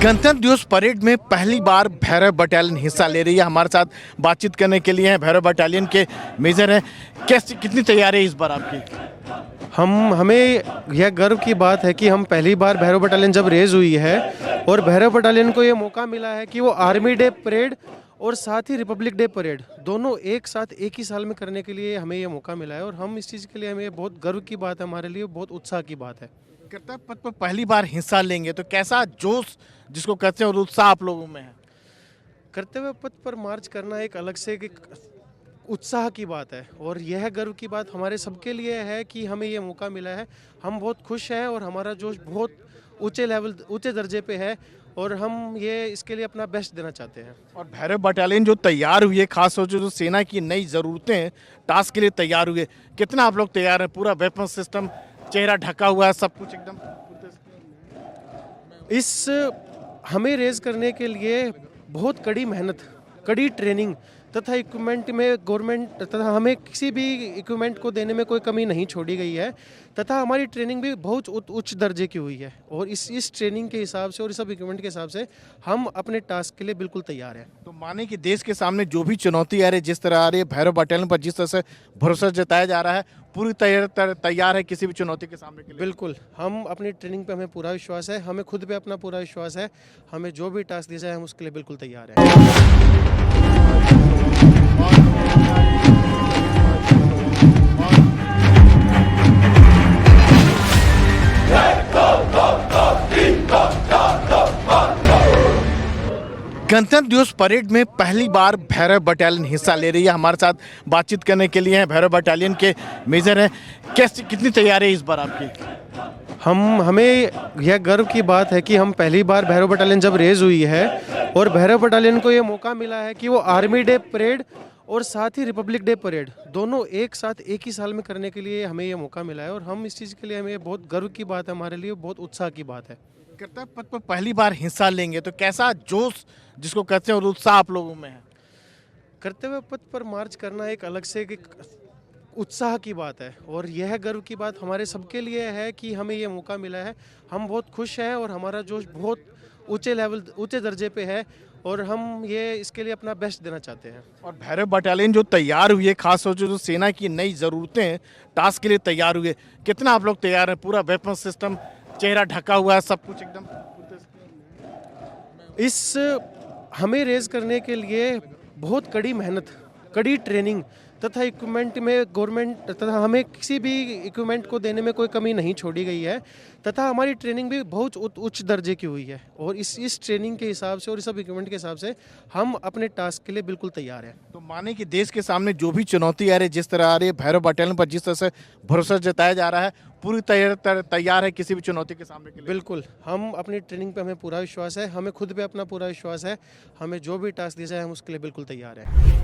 गणतंत्र दिवस परेड में पहली बार भैरव बटालियन हिस्सा ले रही है। हमारे साथ बातचीत करने के लिए हैं भैरव बटालियन के मेजर हैं। कैसी कितनी तैयारी है इस बार आपकी? हमें यह गर्व की बात है कि हम पहली बार भैरव बटालियन जब रेज हुई है और भैरव बटालियन को ये मौका मिला है कि वो आर्मी डे परेड और साथ ही रिपब्लिक डे परेड दोनों एक साथ एक ही साल में करने के लिए हमें ये मौका मिला है। और हम इस चीज़ के लिए हमें बहुत गर्व की बात है, हमारे लिए बहुत उत्साह की बात है। कर्तव्य पथ पर पहली बार हिस्सा लेंगे तो कैसा जोश जिसको कहते हैं और उत्साह आप लोगों में है? कर्तव्य पथ पर मार्च करना एक अलग से एक उत्साह की बात है और यह गर्व की बात हमारे सबके लिए है कि हमें ये मौका मिला है। हम बहुत खुश हैं और हमारा जोश बहुत ऊंचे दर्जे पे है और हम ये इसके लिए अपना बेस्ट देना चाहते हैं। और भैरव बटालियन जो तैयार हुई है, खास तौर से जो सेना की नई ज़रूरतें हैं, टास्क के लिए तैयार हुए, कितना आप लोग तैयार हैं? पूरा वेपन सिस्टम, चेहरा ढका हुआ है, सब कुछ एकदम इस हमें रेज करने के लिए बहुत कड़ी मेहनत, कड़ी ट्रेनिंग तथा इक्विपमेंट में गवर्नमेंट तथा हमें किसी भी इक्विपमेंट को देने में कोई कमी नहीं छोड़ी गई है तथा हमारी ट्रेनिंग भी बहुत उच्च दर्जे की हुई है। और इस ट्रेनिंग के हिसाब से और इस सब इक्विपमेंट के हिसाब से हम अपने टास्क के लिए बिल्कुल तैयार हैं। तो माने कि देश के सामने जो भी चुनौती आ रही है, जिस तरह आ रही है, भैरव बटालियन पर जिस तरह से भरोसा जताया जा रहा है, पूरी तैयार है किसी भी चुनौती के सामने के लिए? बिल्कुल, हम अपनी ट्रेनिंग पे हमें पूरा विश्वास है, हमें खुद पे अपना पूरा विश्वास है। हमें जो भी टास्क दिया जाए हम उसके लिए बिल्कुल तैयार हैं। गणतंत्र दिवस परेड में पहली बार भैरव बटालियन हिस्सा ले रही है। हमारे साथ बातचीत करने के लिए हैं भैरव बटालियन के मेजर हैं। कैसी कितनी तैयारी है इस बार आपकी? हमें यह गर्व की बात है कि हम पहली बार भैरव बटालियन जब रेज हुई है और भैरव बटालियन को ये मौका मिला है कि वो आर्मी डे परेड और साथ ही रिपब्लिक डे परेड दोनों एक साथ एक ही साल में करने के लिए हमें ये मौका मिला है। और हम इस चीज़ के लिए हमें बहुत गर्व की बात है, हमारे लिए बहुत उत्साह की बात है। कर्तव्य पथ पर पहली बार हिस्सा लेंगे तो कैसा जोश जिसको कहते हैं और उत्साह आप लोगों में है? कर्तव्य पथ पर मार्च करना एक अलग से एक उत्साह की बात है और यह गर्व की बात हमारे सबके लिए है कि हमें ये मौका मिला है। हम बहुत खुश हैं और हमारा जोश बहुत ऊंचे दर्जे पे है और हम ये इसके लिए अपना बेस्ट देना चाहते हैं। और भैरव बटालियन जो तैयार हुई है, खास तौर से जो सेना की नई ज़रूरतें हैं, टास्क के लिए तैयार हुए, कितना आप लोग तैयार हैं? पूरा वेपन सिस्टम, चेहरा ढका हुआ है, सब कुछ एकदम इस हमें रेज करने के लिए बहुत कड़ी मेहनत, कड़ी ट्रेनिंग तथा इक्विपमेंट में गवर्नमेंट तथा हमें किसी भी इक्विपमेंट को देने में कोई कमी नहीं छोड़ी गई है तथा हमारी ट्रेनिंग भी बहुत उच्च दर्जे की हुई है। और इस ट्रेनिंग के हिसाब से और इस सब इक्विपमेंट के हिसाब से हम अपने टास्क के लिए बिल्कुल तैयार हैं। तो माने कि देश के सामने जो भी चुनौती आ रही है, जिस तरह आ रही है, भैरव बटालियन पर जिस तरह से भरोसा जताया जा रहा है, पूरी तैयार है किसी भी चुनौती के सामने के लिए? बिल्कुल, हम अपनी ट्रेनिंग पे हमें पूरा विश्वास है, हमें खुद पे अपना पूरा विश्वास है। हमें जो भी टास्क दिया जाए हम उसके लिए बिल्कुल तैयार हैं।